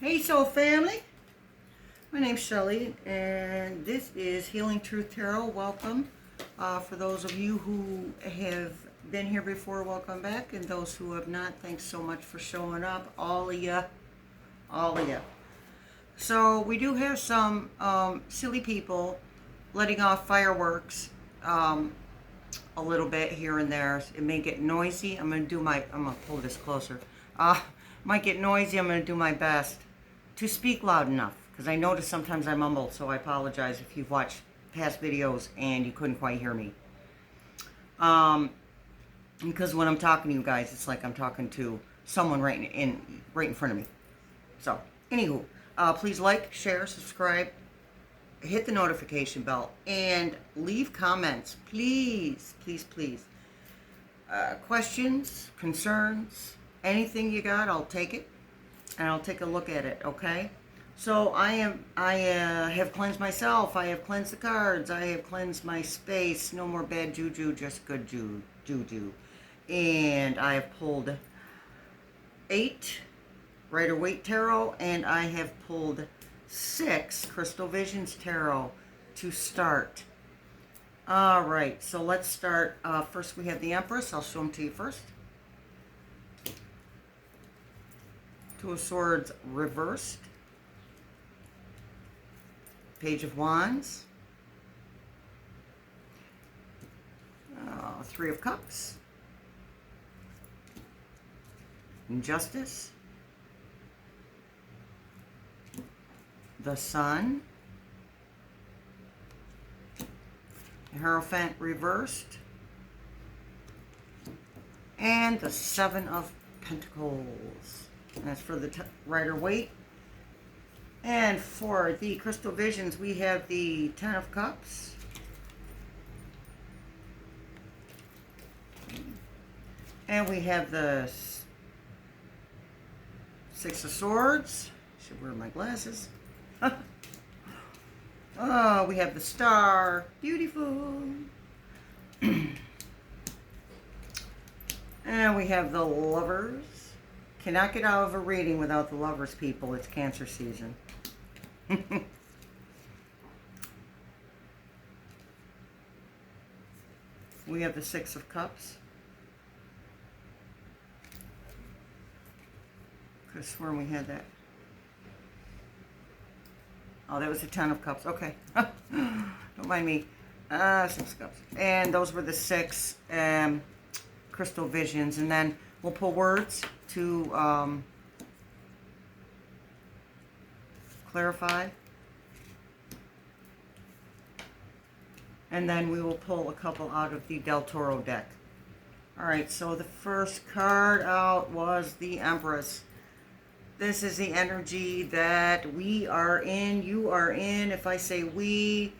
Hey Soul Family, my name's Shelly and this is Healing Truth Tarot. Welcome. For those of you who have been here before, welcome back, and those who have not, thanks so much for showing up, all of you. So we do have some silly people letting off fireworks a little bit here and there. It may get noisy. I'm gonna pull this closer. Might get noisy. I'm gonna do my best to speak loud enough, because I notice sometimes I mumble, so I apologize if you've watched past videos and you couldn't quite hear me. Because when I'm talking to you guys, it's like I'm talking to someone right in front of me. So, anywho, please like, share, subscribe, hit the notification bell, and leave comments, please, please, please. Questions, concerns, anything you got, I'll take it. And I'll take a look at it, okay? So I have cleansed myself. I have cleansed the cards. I have cleansed my space. No more bad juju, just good juju. And I have pulled 8 Rider-Waite Tarot, and I have pulled 6 Crystal Visions Tarot to start. All right, so let's start. First we have the Empress. I'll show them to you first. Two of Swords reversed. Page of Wands. Three of Cups. Injustice. The Sun. The Hierophant reversed. And the Seven of Pentacles. And that's for the Rider-Waite. And for the Crystal Visions, we have the Ten of Cups. And we have the Six of Swords. Should wear my glasses. Oh, we have the Star. Beautiful. And we have the Lovers. Cannot get out of a reading without the Lovers, people. It's Cancer season. We have the Six of Cups. Could have sworn we had that. Oh, that was the Ten of Cups. Okay. Don't mind me. Six of Cups. And those were the 6 Crystal Visions. And then we'll pull words to clarify. And then we will pull a couple out of the Del Toro deck. Alright, so the first card out was the Empress. This is the energy that we are in, you are in. If I say we,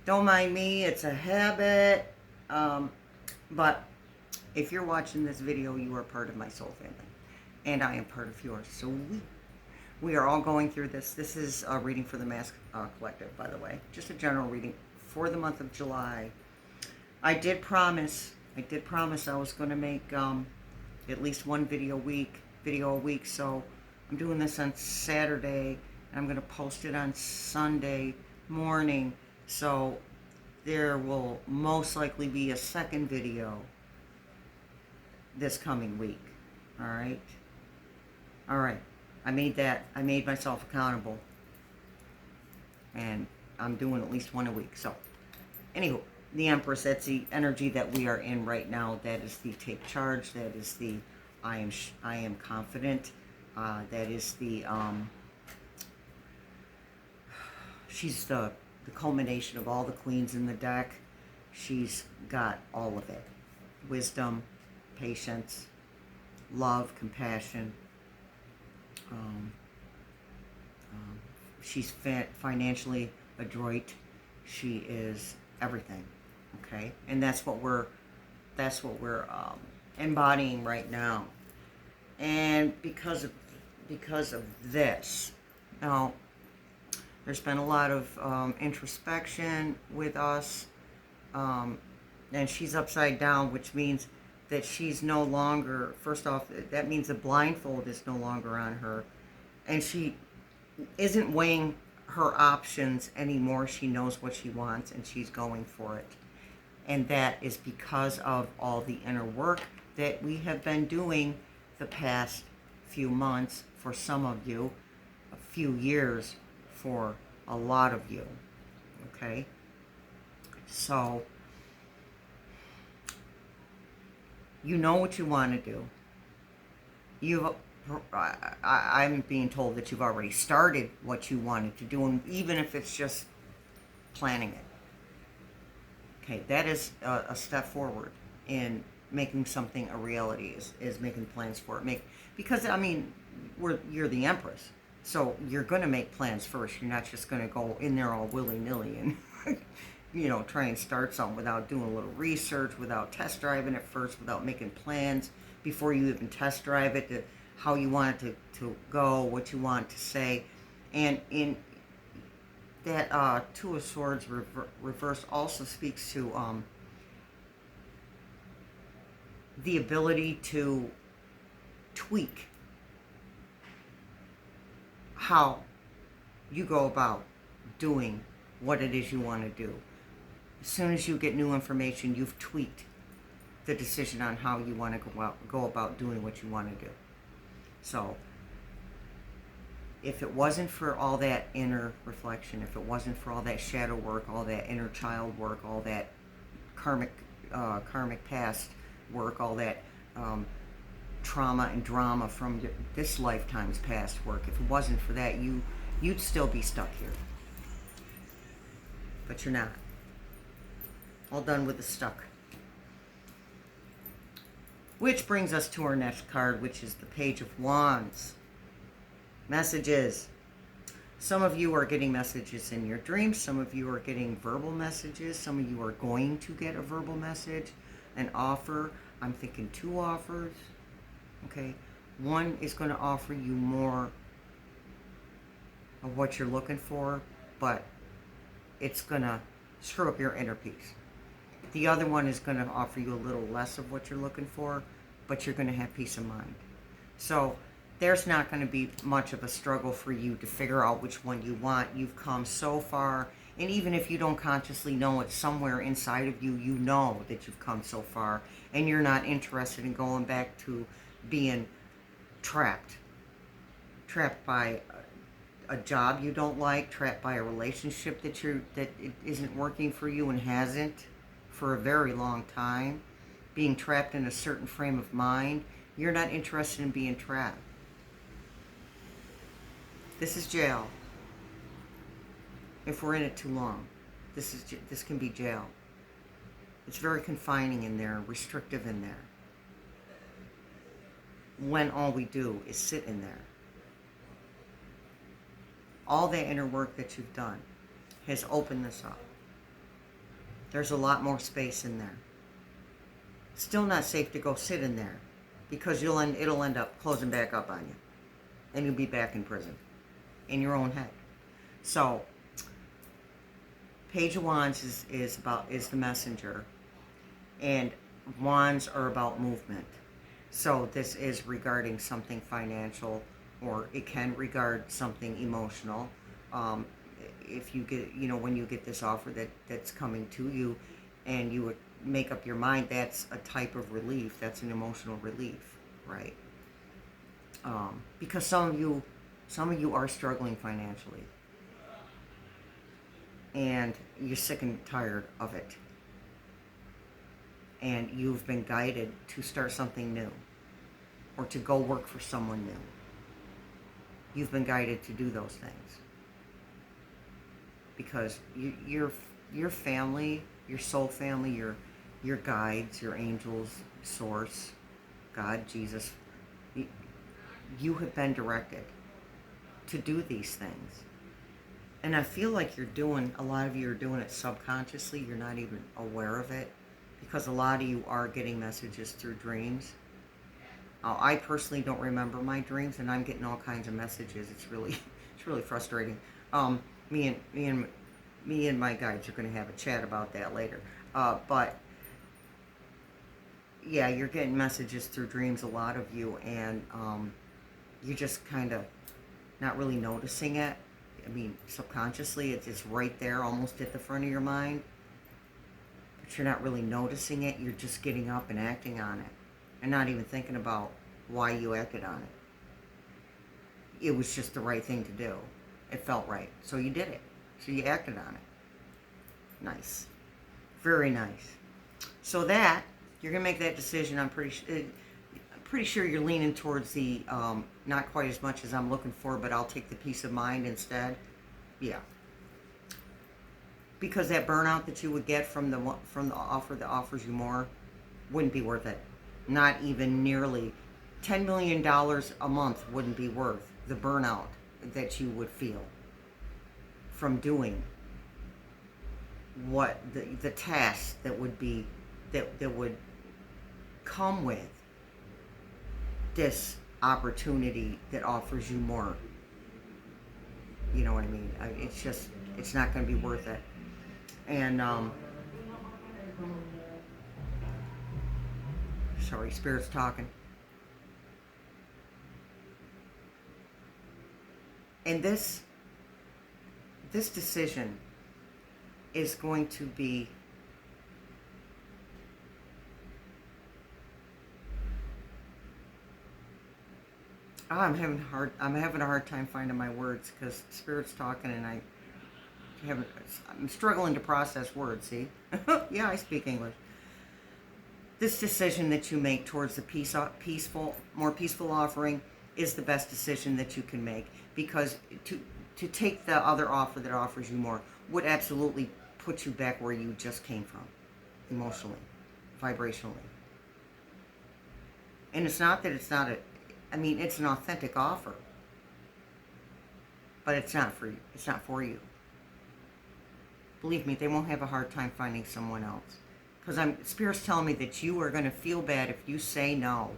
don't mind me, it's a habit. But if you're watching this video, you are part of my soul family. And I am part of yours. So we are all going through this. This is a reading for the Mask Collective, by the way. Just a general reading for the month of July. I did promise I was going to make at least one video a week. So I'm doing this on Saturday. I'm going to post it on Sunday morning. So there will most likely be a second video this coming week. All right. I made myself accountable, and I'm doing at least one a week. So anywho, the Empress, that's the energy that we are in right now. That is the take charge. That is the I am confident. That is the she's the culmination of all the queens in the deck. She's got all of it: wisdom, patience, love, compassion. She's financially adroit. She is everything. Okay, and that's what we're embodying right now. And because of this, now there's been a lot of introspection with us, and she's upside down, which means that she's no longer, first off, that means the blindfold is no longer on her. And she isn't weighing her options anymore. She knows what she wants and she's going for it. And that is because of all the inner work that we have been doing the past few months for some of you, a few years for a lot of you. Okay? So, you know what you want to do. I'm being told that you've already started what you wanted to do, and even if it's just planning it. Okay, that is a step forward in making something a reality, is making plans for it. Because, I mean, you're the Empress, so you're going to make plans first. You're not just going to go in there all willy-nilly and, try and start something without doing a little research, without test driving it first, without making plans before you even test drive it, how you want it to go, what you want to say. And in that Two of Swords reverse also speaks to the ability to tweak how you go about doing what it is you want to do. As soon as you get new information, you've tweaked the decision on how you want to go about doing what you want to do. So, if it wasn't for all that inner reflection, if it wasn't for all that shadow work, all that inner child work, all that karmic past work, all that trauma and drama from this lifetime's past work, if it wasn't for that, you'd still be stuck here. But you're not. All done with the stuck. Which brings us to our next card, which is the Page of Wands. Messages. Some of you are getting messages in your dreams. Some of you are getting verbal messages. Some of you are going to get a verbal message, an offer. I'm thinking 2 offers. Okay. One is going to offer you more of what you're looking for, but it's going to screw up your inner peace. The other one is going to offer you a little less of what you're looking for, but you're going to have peace of mind. So there's not going to be much of a struggle for you to figure out which one you want. You've come so far, and even if you don't consciously know it, somewhere inside of you, you know that you've come so far, and you're not interested in going back to being trapped by a job you don't like, trapped by a relationship that it isn't working for you and hasn't for a very long time, being trapped in a certain frame of mind. You're not interested in being trapped. This is jail. If we're in it too long, this can be jail. It's very confining in there, restrictive in there, when all we do is sit in there. All that inner work that you've done has opened this up. There's a lot more space in there. Still not safe to go sit in there, because it'll end up closing back up on you, and you'll be back in prison in your own head. So, Page of Wands is the messenger, and wands are about movement. So this is regarding something financial, or it can regard something emotional. If you get, when you get this offer that's coming to you, and you would make up your mind, that's a type of relief. That's an emotional relief, right? Because some of you are struggling financially, and you're sick and tired of it, and you've been guided to start something new, or to go work for someone new. You've been guided to do those things because your family, your soul family, your guides, your angels, source, God, Jesus, you have been directed to do these things. And I feel like a lot of you are doing it subconsciously. You're not even aware of it, because a lot of you are getting messages through dreams. I personally don't remember my dreams, and I'm getting all kinds of messages. It's really frustrating. Me and my guides are going to have a chat about that later. But yeah, you're getting messages through dreams, a lot of you, and you just kind of not really noticing it. I mean, subconsciously, it's right there, almost at the front of your mind. But you're not really noticing it. You're just getting up and acting on it. And not even thinking about why you acted on it. It was just the right thing to do. It felt right. So you did it. So you acted on it. Nice. Very nice. So that, you're going to make that decision. I'm pretty sure you're leaning towards the, not quite as much as I'm looking for, but I'll take the peace of mind instead. Yeah. Because that burnout that you would get from the offer that offers you more wouldn't be worth it. Not even nearly. $10 million a month wouldn't be worth the burnout that you would feel from doing what the tasks that would be that would come with this opportunity that offers you more. You know what I mean? It's not going to be worth it. And sorry, Spirit's talking. And this decision is going to be I'm having a hard time finding my words because Spirit's talking and I'm struggling to process words, see? Yeah, I speak English. This decision that you make towards the more peaceful offering is the best decision that you can make, because to take the other offer that offers you more would absolutely put you back where you just came from, emotionally, vibrationally. And it's not that it's not it's an authentic offer, but it's not for you. It's not for you. Believe me, they won't have a hard time finding someone else. Because Spirit's telling me that you are going to feel bad if you say no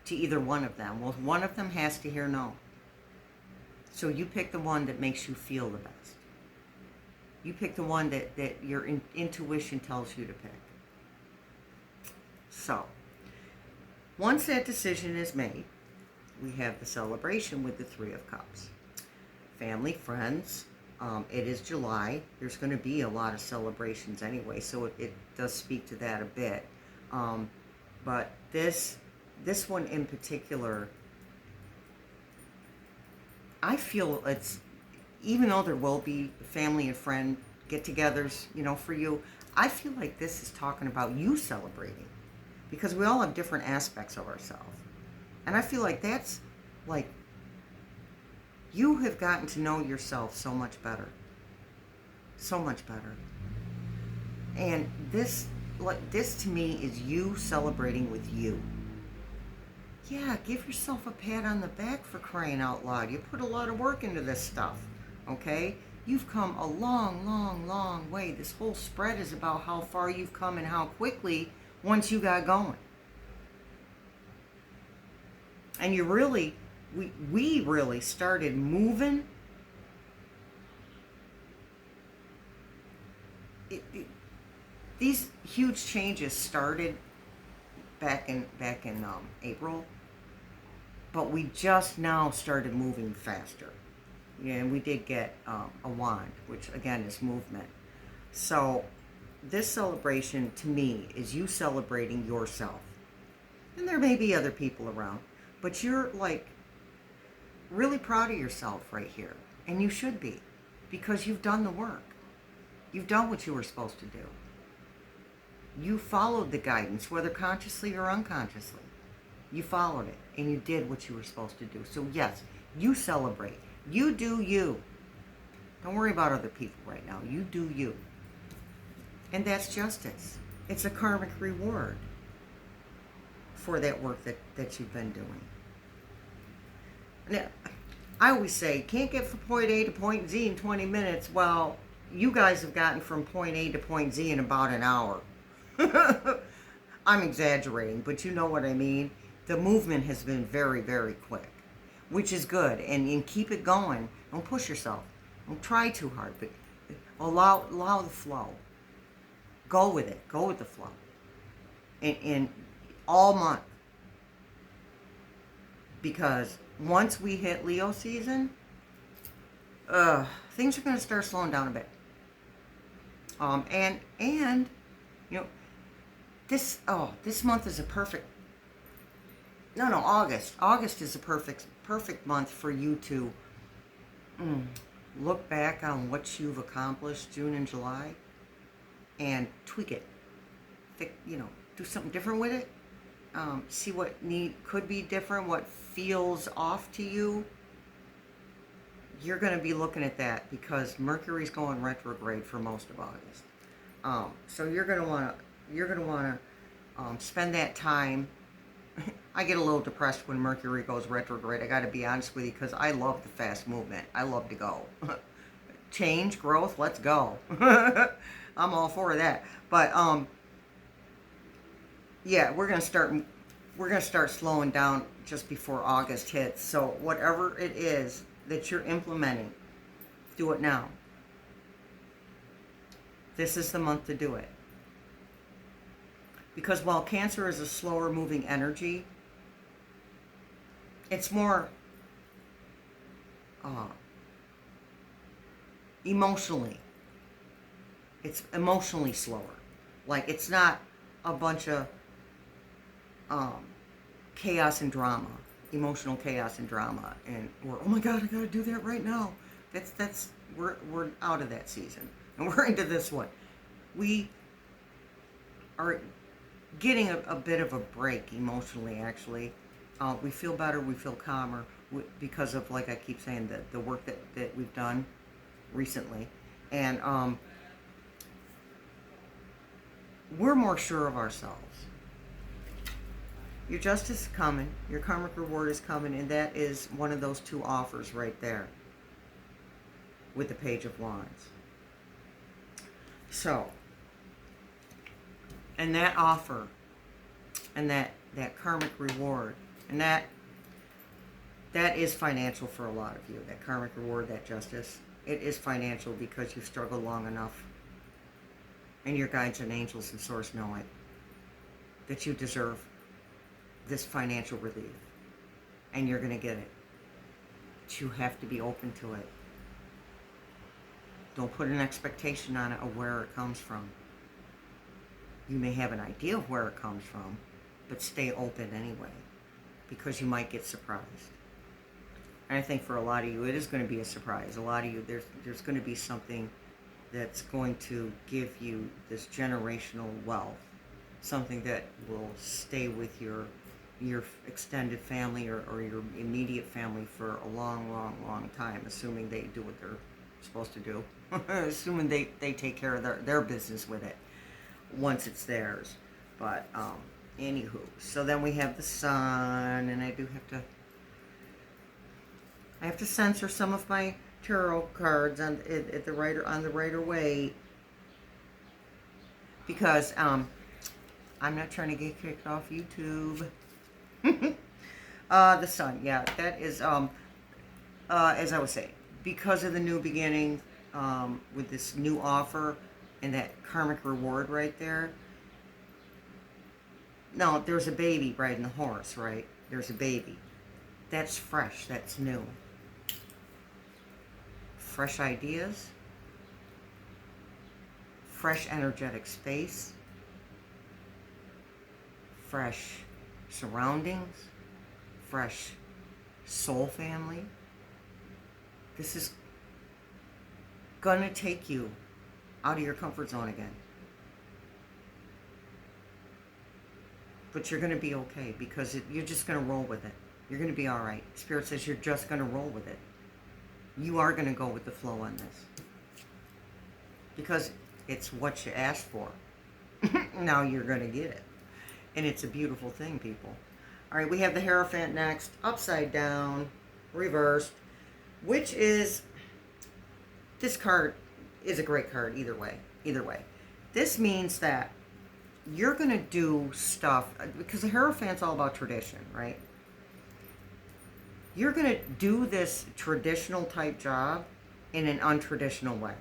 to either one of them. Well, one of them has to hear no. So you pick the one that makes you feel the best. You pick the one that your intuition tells you to pick. So, once that decision is made, we have the celebration with the Three of Cups. Family, friends. It is July. There's going to be a lot of celebrations anyway, so it does speak to that a bit. But this one in particular, I feel it's, even though there will be family and friend get-togethers, for you, I feel like this is talking about you celebrating, because we all have different aspects of ourselves. And I feel like that's like, you have gotten to know yourself so much better. So much better. And this to me is you celebrating with you. Yeah, give yourself a pat on the back, for crying out loud. You put a lot of work into this stuff, okay? You've come a long, long, long way. This whole spread is about how far you've come and how quickly once you got going. And you really, we really started moving. These huge changes started back in April, but we just now started moving faster. Yeah, and we did get a wand, which again is movement. So this celebration to me is you celebrating yourself. And there may be other people around, but you're like really proud of yourself right here. And you should be, because you've done the work. You've done what you were supposed to do. You followed the guidance, whether consciously or unconsciously. You followed it, and you did what you were supposed to do. So yes, you celebrate. You do you. Don't worry about other people right now. You do you. And that's justice. It's a karmic reward for that work that you've been doing. Now, I always say, can't get from point A to point Z in 20 minutes. Well, you guys have gotten from point A to point Z in about an hour. I'm exaggerating, but you know what I mean. The movement has been very, very quick, which is good. And keep it going. Don't push yourself. Don't try too hard, but allow the flow. Go with it. Go with the flow. And all month. Because once we hit Leo season, things are going to start slowing down a bit. And you know, this month is a perfect. No, August. August is a perfect month for you to look back on what you've accomplished June and July and tweak it. Do something different with it. See what could be different, what feels off to you. You're going to be looking at that because Mercury's going retrograde for most of August. So you're going to want to spend that time. I get a little depressed when Mercury goes retrograde. I got to be honest with you because I love the fast movement. I love to go. Change, growth, let's go. I'm all for that. But yeah, we're gonna start slowing down just before August hits. So whatever it is that you're implementing, do it now. This is the month to do it. Because while Cancer is a slower moving energy, it's more emotionally. It's emotionally slower. Like, it's not a bunch of chaos and drama, emotional chaos and drama, and we're, oh my God, I gotta do that right now. We're out of that season, and we're into this one. We are getting a bit of a break emotionally, actually. We feel better, we feel calmer because of, like I keep saying, the work that we've done recently. And we're more sure of ourselves. Your justice is coming, your karmic reward is coming, and that is one of those two offers right there with the Page of Wands. So, and that offer and that karmic reward, and that is financial for a lot of you. That karmic reward, that justice, it is financial because you've struggled long enough, and your guides and angels and source know it, that you deserve this financial relief, and you're going to get it. But you have to be open to it. Don't put an expectation on it of where it comes from. You may have an idea of where it comes from, but stay open anyway, because you might get surprised. And I think for a lot of you, it is going to be a surprise. A lot of you, there's going to be something that's going to give you this generational wealth, something that will stay with your extended family or your immediate family for a long time, assuming they do what they're supposed to do, assuming they take care of their business with it once it's theirs. But anywho, so then we have the Sun, and I have to censor some of my tarot cards on the Rider-Waite, because I'm not trying to get kicked off YouTube. The Sun, yeah, that is as I was saying, because of the new beginning, with this new offer and that karmic reward right there. No, there's a baby riding the horse, right? There's a baby. That's fresh, that's new. Fresh ideas, fresh energetic space, fresh surroundings, fresh soul family. This is gonna take you out of your comfort zone again. But you're gonna be okay, because you're just gonna roll with it. You're gonna be all right. Spirit says you're just gonna roll with it. You are gonna go with the flow on this, because it's what you asked for. Now you're gonna get it. And it's a beautiful thing, people. All right, we have the Hierophant next, upside down, reversed, which is, this card is a great card either way. This means that you're going to do stuff, because the Hierophant's all about tradition, right? You're going to do this traditional type job in an untraditional way.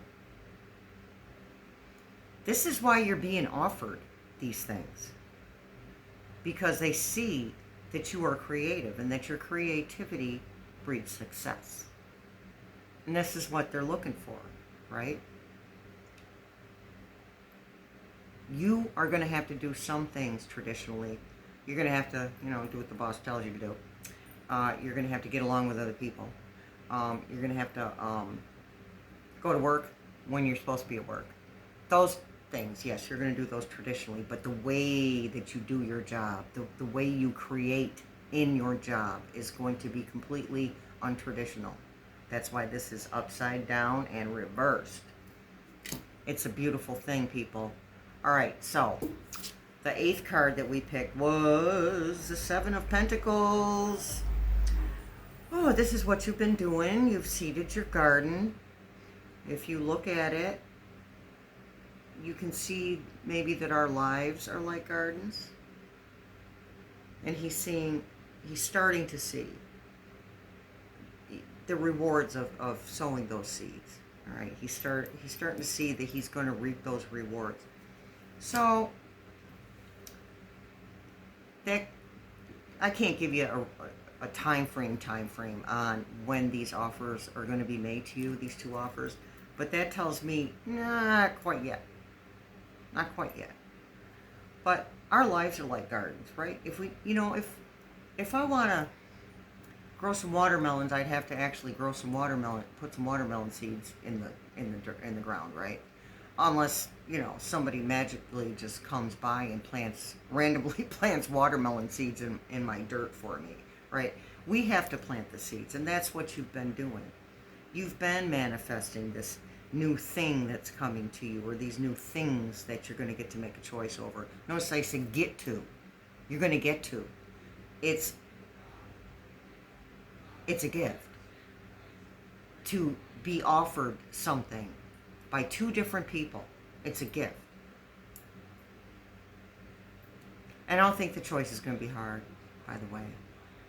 This is why you're being offered these things, because they see that you are creative and that your creativity breeds success. And this is what they're looking for, right? You are going to have to do some things traditionally. You're going to have to, do what the boss tells you to do. You're going to have to get along with other people. You're going to have to go to work when you're supposed to be at work. Those things, yes, you're going to do those traditionally, but the way that you do your job, the way you create in your job is going to be completely untraditional. That's why this is upside down and reversed. It's a beautiful thing, people. All right, so the 8th card that we picked was the 7 of Pentacles. Oh, this is what you've been doing. You've seeded your garden. If you look at it, you can see maybe that our lives are like gardens. And he's starting to see the rewards of sowing those seeds. All right, he's starting to see that he's going to reap those rewards. So that I can't give you a time frame on when these offers are going to be made to you, these 2 offers, but that tells me not quite yet. Not quite yet. But our lives are like gardens, right? If we, if I want to grow some watermelons, I'd have to actually grow some watermelon, put some watermelon seeds in the ground, right? Unless, somebody magically just comes by and randomly plants watermelon seeds in my dirt for me, right? We have to plant the seeds, and that's what you've been doing. You've been manifesting this new thing that's coming to you, or these new things that you're going to get to make a choice over. Notice I said get to. You're going to get to. It's a gift to be offered something by 2 different people. It's a gift. And I don't think the choice is going to be hard, by the way.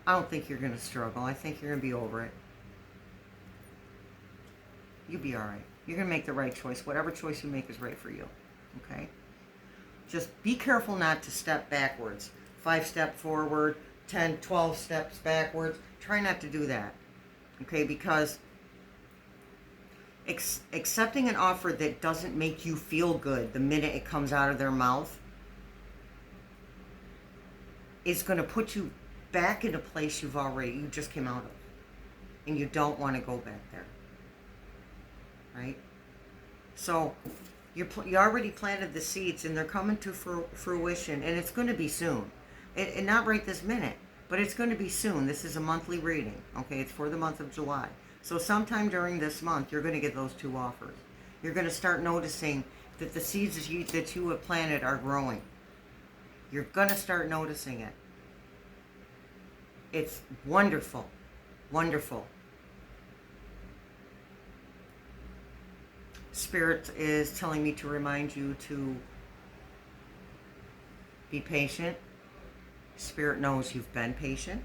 I don't think you're going to struggle. I think you're going to be over it. You'll be all right. You're going to make the right choice. Whatever choice you make is right for you. Okay? Just be careful not to step backwards. 5 steps forward, 10, 12 steps backwards. Try not to do that. Okay? Because accepting an offer that doesn't make you feel good the minute it comes out of their mouth is going to put you back in a place you just came out of. And you don't want to go back there. Right? So you already planted the seeds, and they're coming to fruition, and it's going to be soon. And not right this minute, but it's going to be soon. This is a monthly reading. Okay? It's for the month of July. So sometime during this month, you're going to get those 2 offers. You're going to start noticing that the seeds that you have planted are growing. You're going to start noticing it. It's wonderful. Wonderful. Spirit is telling me to remind you to be patient. Spirit knows you've been patient,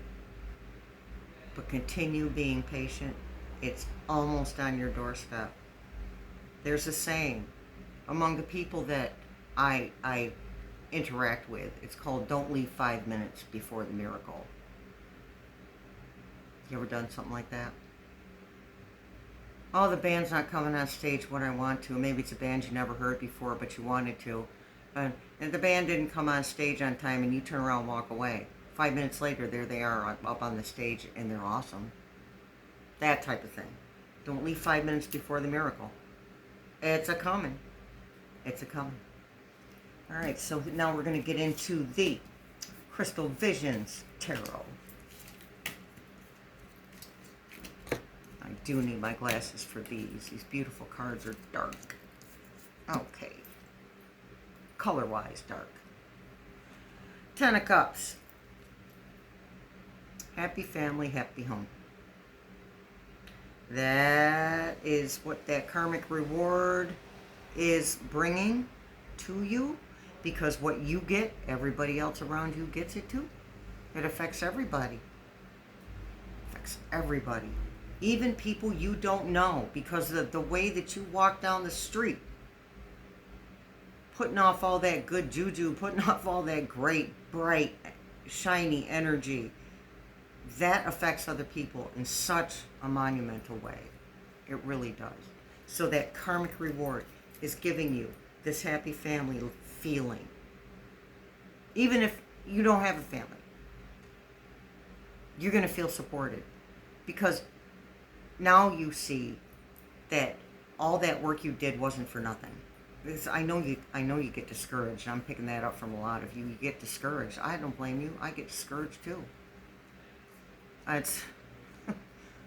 but continue being patient. It's almost on your doorstep. There's a saying among the people that I interact with. It's called don't leave 5 minutes before the miracle. You ever done something like that? Oh, the band's not coming on stage when I want to. Maybe it's a band you never heard before, but you wanted to. And the band didn't come on stage on time, and you turn around and walk away. 5 minutes later, there they are up on the stage, and they're awesome. That type of thing. Don't leave 5 minutes before the miracle. It's a coming. It's a coming. All right, so now we're going to get into the Crystal Visions Tarot. I do need my glasses for these. These beautiful cards are dark. Okay. Color-wise, dark. 10 of Cups. Happy family, happy home. That is what that karmic reward is bringing to you, because what you get, everybody else around you gets it too. It affects everybody. It affects everybody. Even people you don't know, because of the way that you walk down the street, putting off all that good juju, putting off all that great, bright, shiny energy, that affects other people in such a monumental way. It really does. So that karmic reward is giving you this happy family feeling. Even if you don't have a family, you're going to feel supported, because now you see that all that work you did wasn't for nothing. Because I know you get discouraged. I'm picking that up from a lot of you. You get discouraged. I don't blame you. I get discouraged too. It's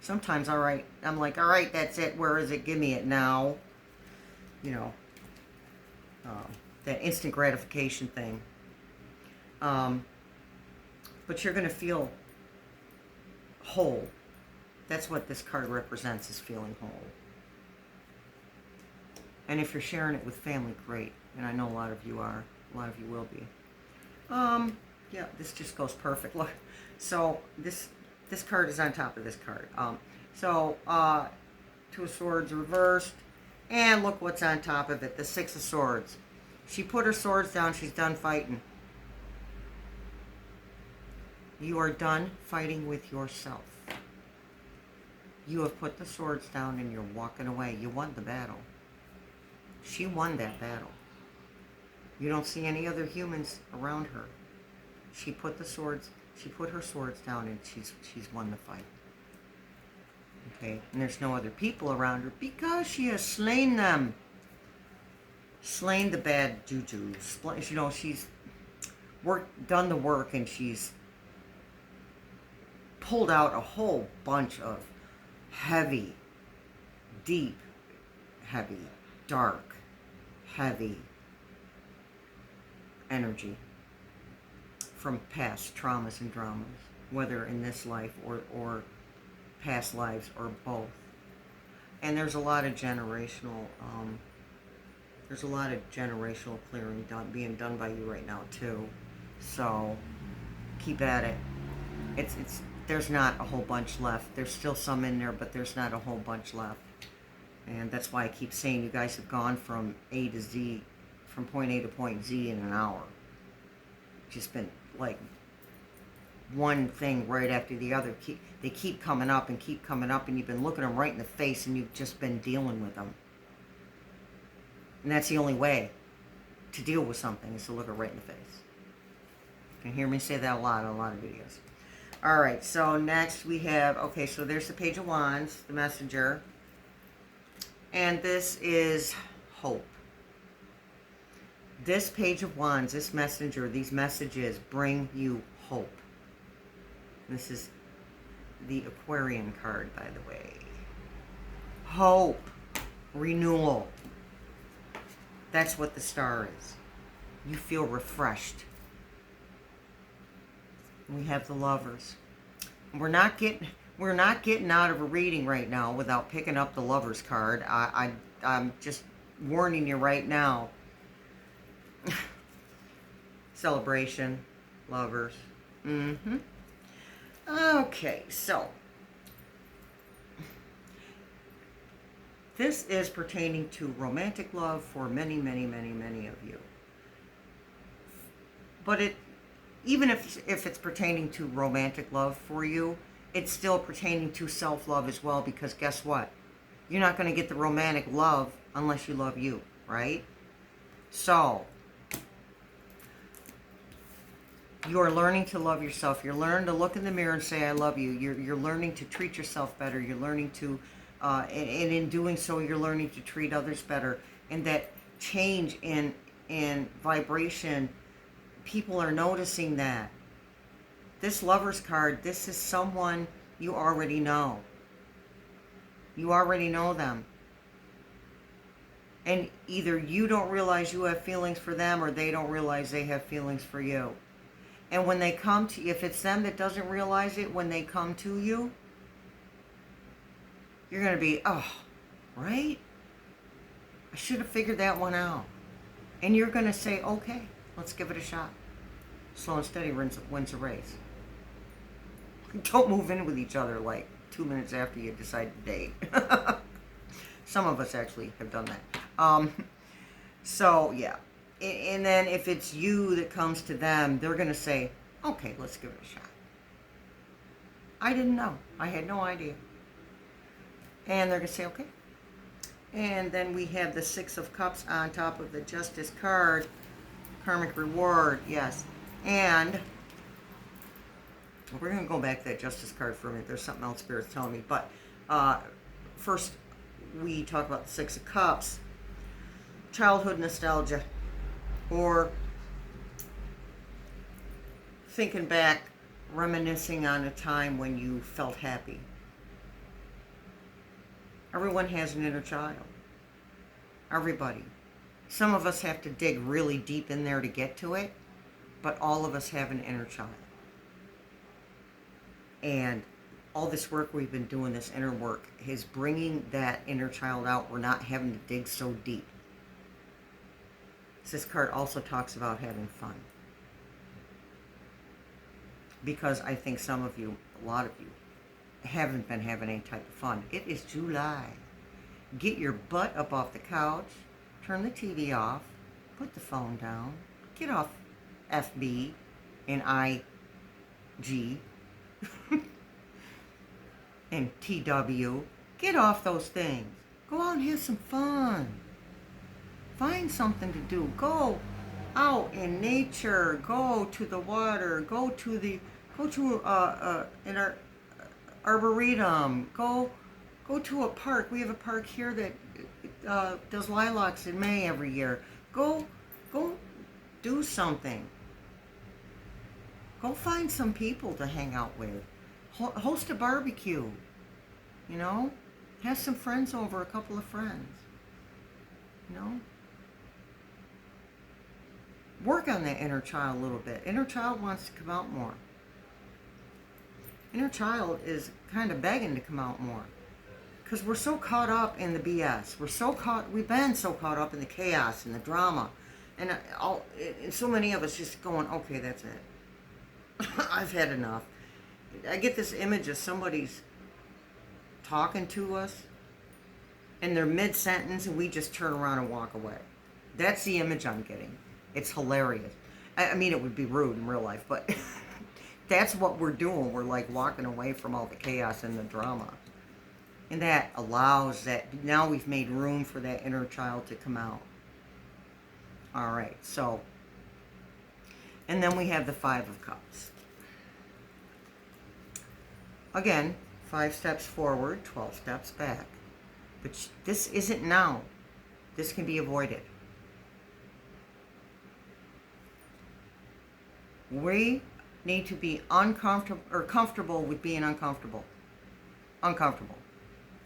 sometimes, all right, I'm like, all right, that's it. Where is it? Give me it now. You know, that instant gratification thing. But you're going to feel whole. That's what this card represents, is feeling whole. And if you're sharing it with family, great. And I know a lot of you are. A lot of you will be. Yeah, this just goes perfect. Look, so this card is on top of this card. Two of Swords reversed. And look what's on top of it, the Six of Swords. She put her swords down. She's done fighting. You are done fighting with yourself. You have put the swords down and you're walking away. You won the battle. She won that battle. You don't see any other humans around her. She put her swords down and she's won the fight. Okay, and there's no other people around her because she has slain them. Slain the bad juju. You know, she's done the work, and she's pulled out a whole bunch of heavy, deep, heavy, dark, heavy energy from past traumas and dramas, whether in this life or past lives or both. And there's a lot of generational clearing being done by you right now too. So keep at it. There's not a whole bunch left. There's still some in there, but there's not a whole bunch left. And that's why I keep saying you guys have gone from A to Z, from point A to point Z in an hour. Just been like one thing right after the other. They keep coming up, and you've been looking them right in the face, and you've just been dealing with them. And that's the only way to deal with something, is to look it right in the face. You can hear me say that a lot on a lot of videos. All right, so next we have, okay, so there's the Page of Wands, the Messenger. And this is hope. This Page of Wands, this Messenger, these messages bring you hope. This is the Aquarian card, by the way. Hope. Renewal. That's what the Star is. You feel refreshed. We have the Lovers. We're not getting out of a reading right now without picking up the Lovers card. I'm just warning you right now. Celebration, Lovers. Okay, so this is pertaining to romantic love for many, many, many, many of you. But even if it's pertaining to romantic love for you, it's still pertaining to self-love as well, because guess what? You're not going to get the romantic love unless you love you, right? So, you're learning to love yourself. You're learning to look in the mirror and say, I love you. You're learning to treat yourself better. You're learning to, and in doing so, you're learning to treat others better. And that change in vibration, people are noticing that. This Lovers card, this is someone you already know. You already know them. And either you don't realize you have feelings for them, or they don't realize they have feelings for you. And when they come to you, if it's them that doesn't realize it, when they come to you, you're going to be, oh, right? I should have figured that one out. And you're going to say, okay, let's give it a shot. Slow and steady wins a race. Don't move in with each other like 2 minutes after you decide to date. Some of us actually have done that. So, yeah. And then if it's you that comes to them, they're going to say, Okay, let's give it a shot. I didn't know. I had no idea. And they're going to say, okay. And then we have the Six of Cups on top of the Justice card. Karmic reward, yes. And we're going to go back to that Justice card for a minute. There's something else Spirit's telling me. But first, we talk about the Six of Cups. Childhood nostalgia. Or thinking back, reminiscing on a time when you felt happy. Everyone has an inner child. Everybody. Some of us have to dig really deep in there to get to it, but all of us have an inner child. And all this work we've been doing, this inner work, is bringing that inner child out. We're not having to dig so deep. This card also talks about having fun. Because I think some of you, a lot of you, haven't been having any type of fun. It is July. Get your butt up off the couch, turn the TV off, put the phone down, get off FB and IG and TW. Get off those things. Go out and have some fun. Find something to do. Go out in nature. Go to the water. Go to an arboretum. Go to a park. We have a park here that does lilacs in May every year. Go do something. Go find some people to hang out with. Host a barbecue. You know? Have some friends over, a couple of friends. You know? Work on that inner child a little bit. Inner child wants to come out more. Inner child is kind of begging to come out more. Because we're so caught up in the BS. We've been so caught up in the chaos and the drama. And so many of us just going, okay, that's it. I've had enough. I get this image of somebody's talking to us and they're mid-sentence and we just turn around and walk away. That's the image I'm getting. It's hilarious. I mean, it would be rude in real life, but that's what we're doing. We're like walking away from all the chaos and the drama. And that allows that. Now we've made room for that inner child to come out. All right, so. And then we have the Five of Cups. Again, 5 steps forward, 12 steps back. But this isn't now. This can be avoided. We need to be uncomfortable or comfortable with being uncomfortable. Uncomfortable.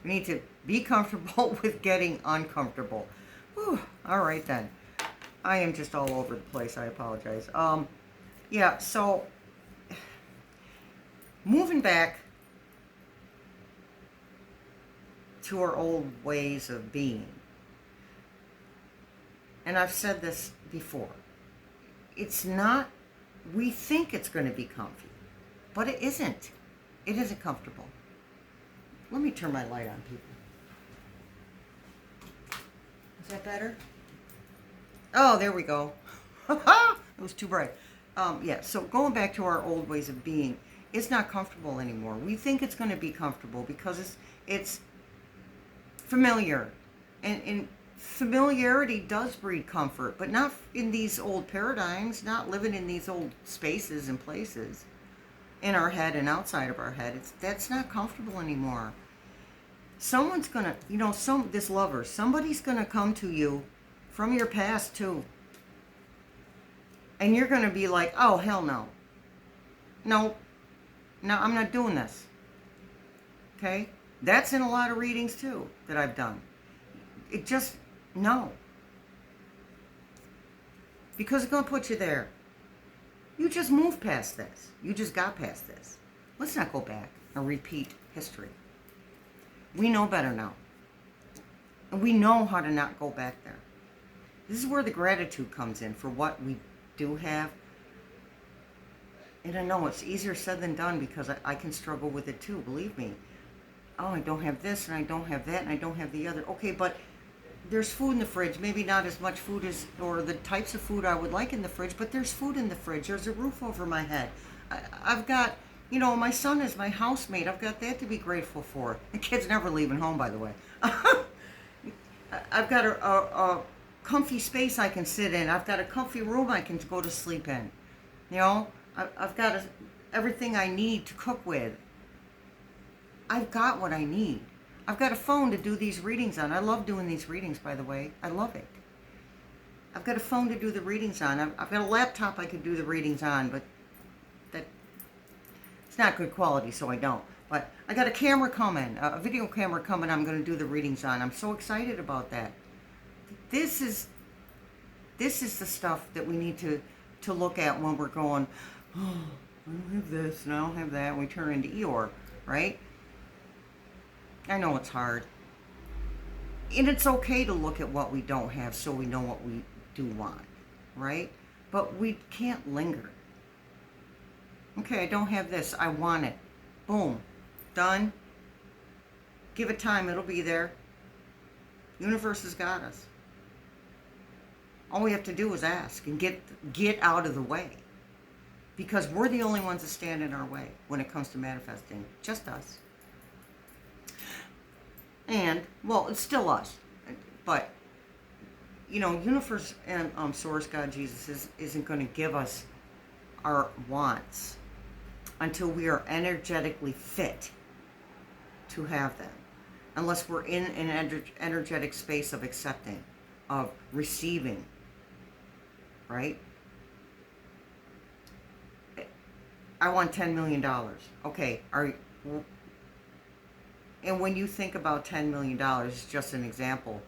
We need to be comfortable with getting uncomfortable. Whew. All right then. I am just all over the place. I apologize. Yeah, so moving back to our old ways of being. And I've said this before. It's not, we think it's going to be comfy, but it isn't. It isn't comfortable. Let me turn my light on, people. Is that better? Oh, there we go. It was too bright. Yeah, so going back to our old ways of being, it's not comfortable anymore. We think it's going to be comfortable because it's familiar. And familiarity does breed comfort, but not in these old paradigms, not living in these old spaces and places in our head and outside of our head. That's not comfortable anymore. Someone's going to, this lover, somebody's going to come to you from your past too. And you're going to be like, oh, hell no. No, I'm not doing this. Okay? That's in a lot of readings too that I've done. It just, no. Because it's going to put you there. You just moved past this. You just got past this. Let's not go back and repeat history. We know better now. And we know how to not go back there. This is where the gratitude comes in for what we do have. And I know it's easier said than done because I can struggle with it too, believe me. Oh, I don't have this and I don't have that and I don't have the other. Okay, but there's food in the fridge. Maybe not as much food as, or the types of food I would like in the fridge, but there's food in the fridge. There's a roof over my head. I've got, my son is my housemate. I've got that to be grateful for. The kid's never leaving home, by the way. I've got a comfy space I can sit in. I've got a comfy room I can go to sleep in. I've got everything I need to cook with. I've got what I need. I've got a phone to do these readings on. I love doing these readings, by the way. I love it. I've got a phone to do the readings on. I've got a laptop I could do the readings on, but it's not good quality, so I don't. But I got a camera coming, a video camera coming I'm going to do the readings on. I'm so excited about that. This is the stuff that we need to look at when we're going, oh, I don't have this and I don't have that. And we turn into Eeyore, right? I know it's hard. And it's okay to look at what we don't have so we know what we do want, right? But we can't linger. Okay, I don't have this. I want it. Boom. Done. Give it time. It'll be there. Universe has got us. All we have to do is ask and get out of the way. Because we're the only ones that stand in our way when it comes to manifesting. Just us. And, well, it's still us. But, universe and source, God, Jesus, isn't going to give us our wants until we are energetically fit to have them. Unless we're in an energetic space of accepting, of receiving, right? I want $10 million. Okay, and when you think about $10 million, it's just an example.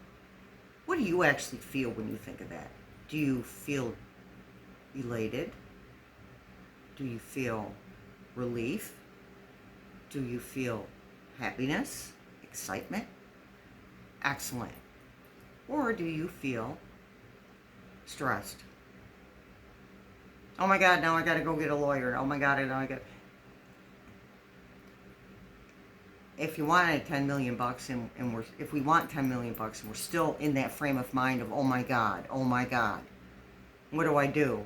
What do you actually feel when you think of that? Do you feel elated? Do you feel relief? Do you feel happiness, excitement? Excellent. Or do you feel stressed? Oh my God, now I got to go get a lawyer. Oh my God, now I got. If you wanted $10 million and if we want $10 million and we're still in that frame of mind of, oh my God, what do I do?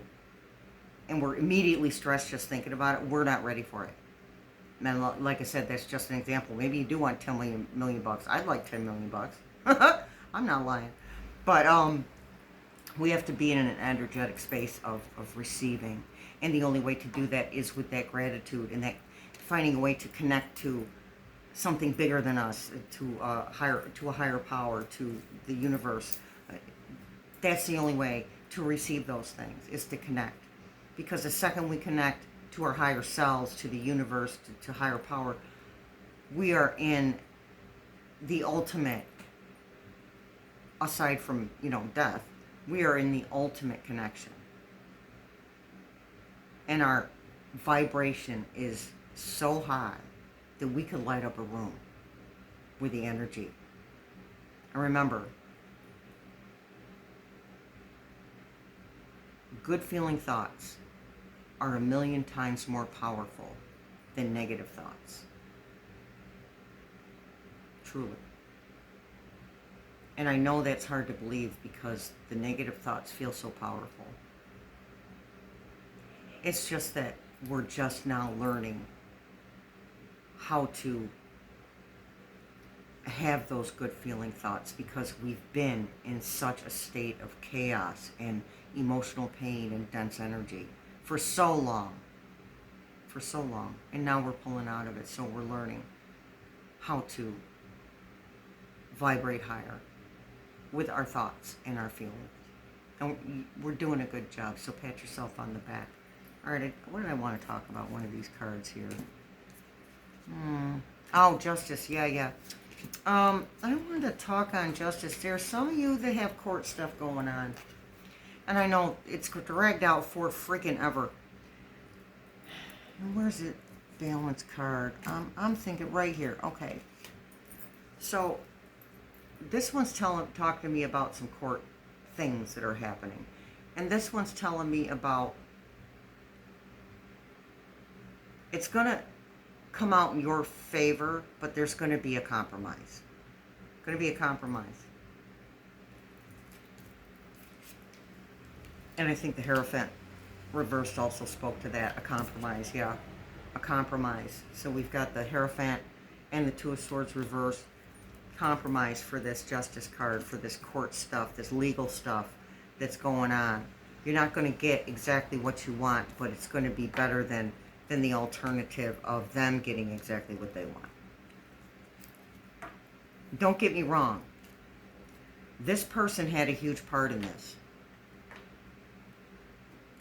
And we're immediately stressed just thinking about it, we're not ready for it. And like I said, that's just an example. Maybe you do want $10 million. I'd like $10 million. I'm not lying. But we have to be in an energetic space of receiving. And the only way to do that is with that gratitude and that finding a way to connect to something bigger than us, to a higher power, to the universe. That's the only way to receive those things, is to connect. Because the second we connect to our higher selves, to the universe, to higher power, we are in the ultimate, aside from, death, we are in the ultimate connection. And our vibration is so high that we could light up a room with the energy. And remember, good feeling thoughts are 1,000,000 times more powerful than negative thoughts. Truly. And I know that's hard to believe because the negative thoughts feel so powerful. It's just that we're just now learning how to have those good feeling thoughts because we've been in such a state of chaos and emotional pain and dense energy for so long. And now we're pulling out of it, so we're learning how to vibrate higher with our thoughts and our feelings. And we're doing a good job, so pat yourself on the back. All right, what did I want to talk about? One of these cards here. Oh, justice. Yeah. I wanted to talk on justice. There are some of you that have court stuff going on. And I know it's dragged out for freaking ever. Where's it? Balance card. I'm thinking right here. Okay. So, this one's talking to me about some court things that are happening. And this one's telling me about it's going to come out in your favor, but there's going to be a compromise. And I think the Hierophant reversed also spoke to that. A compromise, yeah. A compromise. So we've got the Hierophant and the Two of Swords reversed. Compromise for this Justice card, for this court stuff, this legal stuff that's going on. You're not going to get exactly what you want, but it's going to be better than the alternative of them getting exactly what they want. Don't get me wrong. This person had a huge part in this.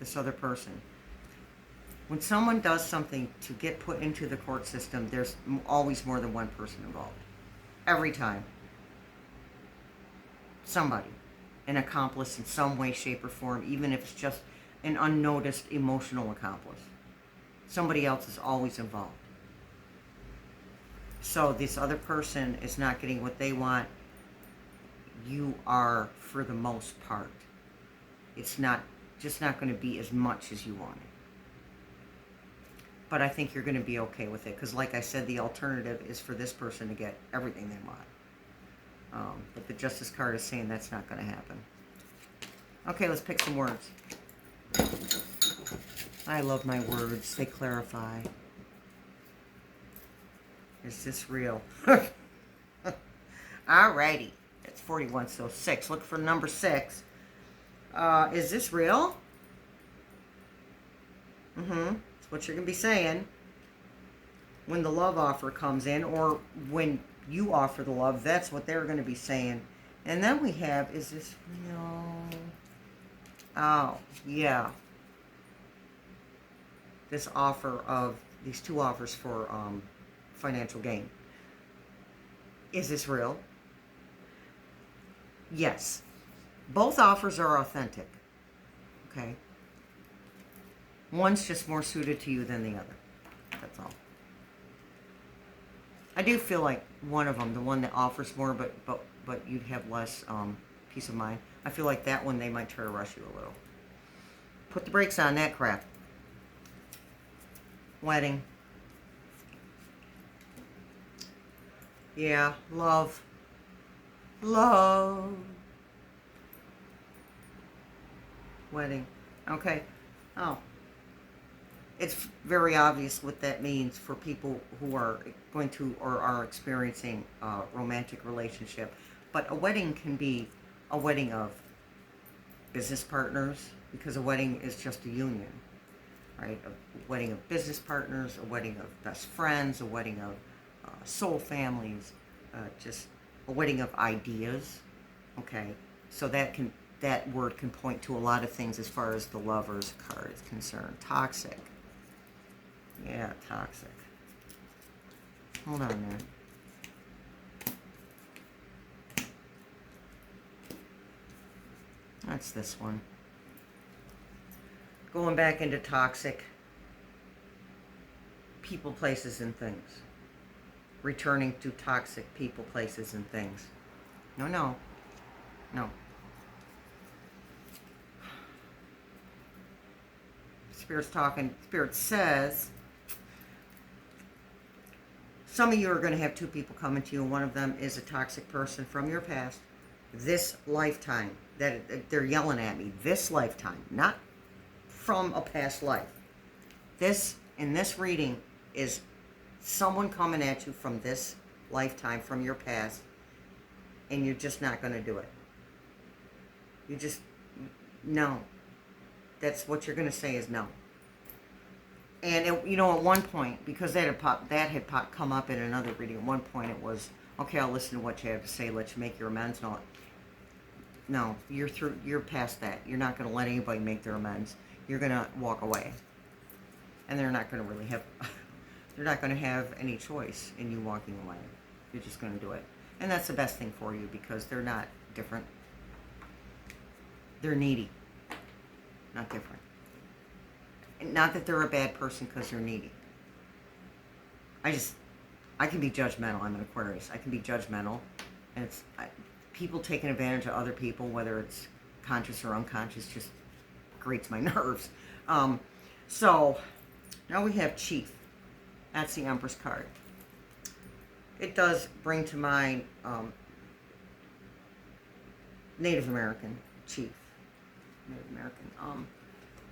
This other person. When someone does something to get put into the court system, there's always more than one person involved. Every time. Somebody. An accomplice in some way, shape, or form, even if it's just an unnoticed emotional accomplice. Somebody else is always involved. So this other person is not getting what they want. You are, for the most part. It's just not going to be as much as you want it. But I think you're going to be okay with it. Because like I said, the alternative is for this person to get everything they want. But the Justice card is saying that's not going to happen. Okay, let's pick some words. I love my words. They clarify. Is this real? Alrighty. It's 41, so 6. Look for number 6. Is this real? That's what you're going to be saying when the love offer comes in, or when you offer the love. That's what they're going to be saying. And then we have, is this real? Oh, yeah. This offer of, these two offers for financial gain. Is this real? Yes. Both offers are authentic. Okay? One's just more suited to you than the other. That's all. I do feel like one of them, the one that offers more, but you'd have less peace of mind. I feel like that one, they might try to rush you a little. Put the brakes on that crap. Wedding. Yeah, love. Love. Wedding. Okay. Oh. It's very obvious what that means for people who are going to or are experiencing a romantic relationship. But a wedding can be a wedding of business partners, because a wedding is just a union, right? A wedding of business partners, a wedding of best friends, a wedding of soul families, just a wedding of ideas, okay? So that word can point to a lot of things as far as the Lover's card is concerned. Toxic. Yeah, toxic. Hold on there. That's this one. Going back into toxic. People, places, and things. Returning to toxic people, places, and things. No, no. No. Spirit's talking. Spirit says some of you are going to have two people coming to you, and one of them is a toxic person from your past. This lifetime, that they're yelling at me. This lifetime, not from a past life. This, in this reading, is someone coming at you from this lifetime, from your past, and you're just not going to do it. You just, no. That's what you're going to say is no. And, at one point, because that had come up in another reading, at one point it was, okay, I'll listen to what you have to say, let you make your amends. No, you're past that. You're not going to let anybody make their amends. You're going to walk away. And they're not going to really have, they're not going to have any choice in you walking away. You're just going to do it. And that's the best thing for you, because they're not different. They're needy. Not different. And not that they're a bad person because they're needy. I can be judgmental. I'm an Aquarius. I can be judgmental. And people taking advantage of other people, whether it's conscious or unconscious, just grates my nerves. So, now we have Chief. That's the Empress card. It does bring to mind Native American chief. Native American.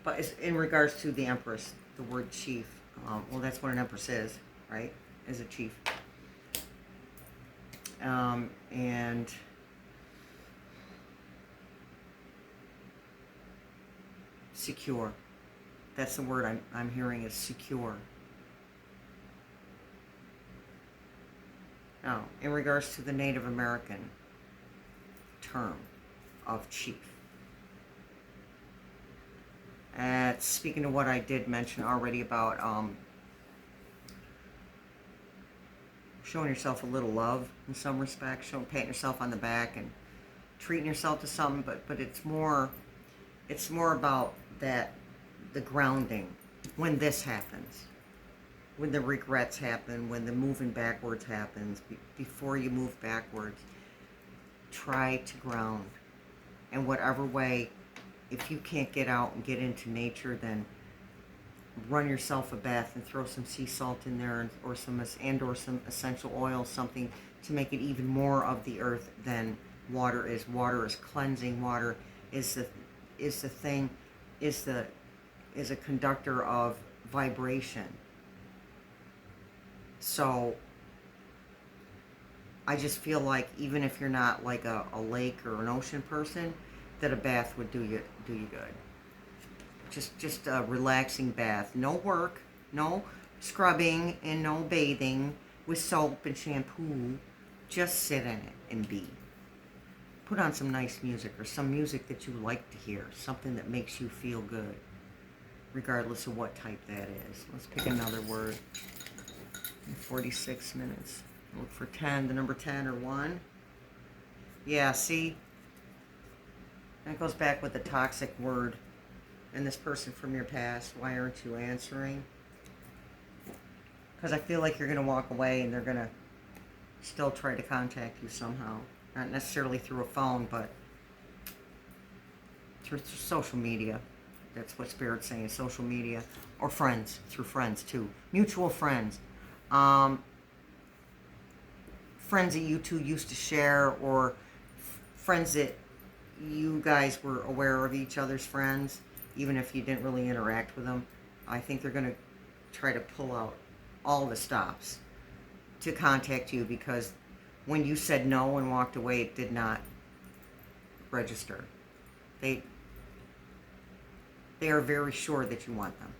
But it's in regards to the Empress, the word chief. Well, that's what an Empress is, right? Is a chief. And secure. That's the word I'm hearing is secure. Now, in regards to the Native American term of chief, speaking of what I did mention already about showing yourself a little love in some respects, patting yourself on the back and treating yourself to something, but it's more about that, the grounding when this happens, when the regrets happen, when the moving backwards happens. Before you move backwards, try to ground. And whatever way, if you can't get out and get into nature, then run yourself a bath and throw some sea salt in there, or some essential oil, something to make it even more of the earth than water is. Water is cleansing. Water is a conductor of vibration. So I just feel like even if you're not like a lake or an ocean person, that a bath would do you good. Just a relaxing bath. No work, no scrubbing, and no bathing with soap and shampoo. Just sit in it and be. Put on some nice music, or some music that you like to hear, something that makes you feel good, regardless of what type that is. Let's pick another word. In 46 minutes. Look for 10, the number 10 or 1. Yeah, see? That goes back with the toxic word. And this person from your past, why aren't you answering? Because I feel like you're going to walk away and they're going to still try to contact you somehow. Not necessarily through a phone, but through social media. That's what Spirit's saying, social media. Or friends, through friends too. Mutual friends. Friends that you two used to share, or friends that you guys were aware of each other's friends, even if you didn't really interact with them. I think they're going to try to pull out all the stops to contact you, because when you said no and walked away, it did not register. They are very sure that you want them.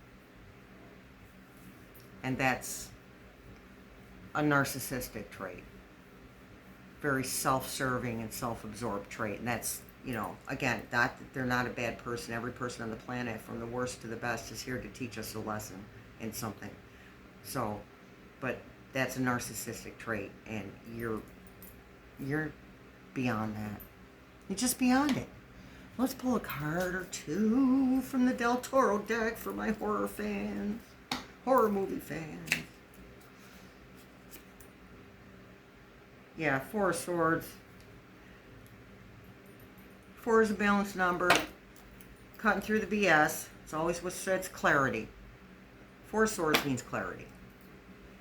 And that's a narcissistic trait. Very self-serving and self-absorbed trait. And that's, again, they're not a bad person. Every person on the planet, from the worst to the best, is here to teach us a lesson in something. So, but that's a narcissistic trait, and you're beyond that. You're just beyond it. Let's pull a card or two from the Del Toro deck for my horror fans, horror movie fans. Yeah, 4 of Swords. 4 is a balanced number. Cutting through the BS. It's always what says clarity. 4 of Swords means clarity.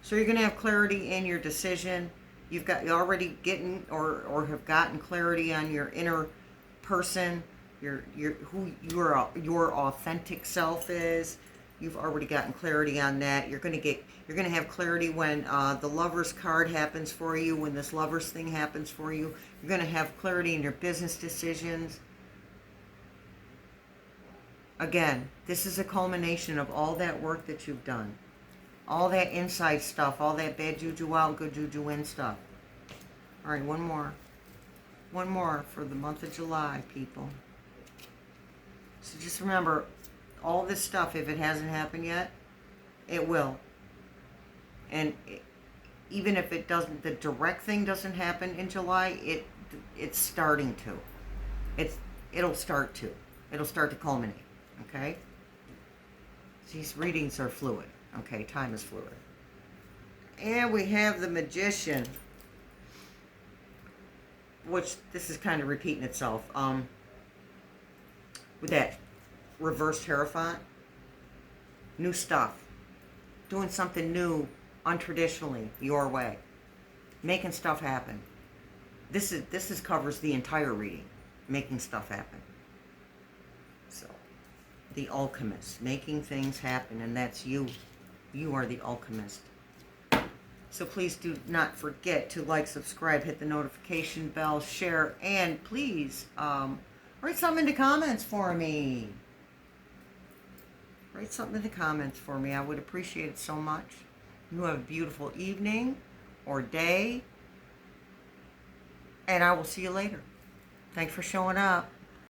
So you're going to have clarity in your decision. You're already getting or have gotten clarity on your inner person, who your authentic self is. You've already gotten clarity on that. You're going to have clarity when the Lover's card happens for you, when this Lover's thing happens for you. You're going to have clarity in your business decisions. Again, this is a culmination of all that work that you've done. All that inside stuff, all that bad juju out, good juju in stuff. All right, one more. One more for the month of July, people. So just remember, all this stuff, if it hasn't happened yet, it will. And even if it doesn't, the direct thing doesn't happen in July, it's starting to. It'll start to. It'll start to culminate, okay? These readings are fluid, okay? Time is fluid. And we have the Magician, which this is kind of repeating itself. With that reverse Hierophant, new stuff, doing something new, untraditionally, your way, making stuff happen. This covers the entire reading, making stuff happen. the alchemist, making things happen, and that's you. You are the alchemist. So please do not forget to like, subscribe, hit the notification bell, share, and please write something in the comments for me. Write something in the comments for me. I would appreciate it so much. You have a beautiful evening or day, and I will see you later. Thanks for showing up.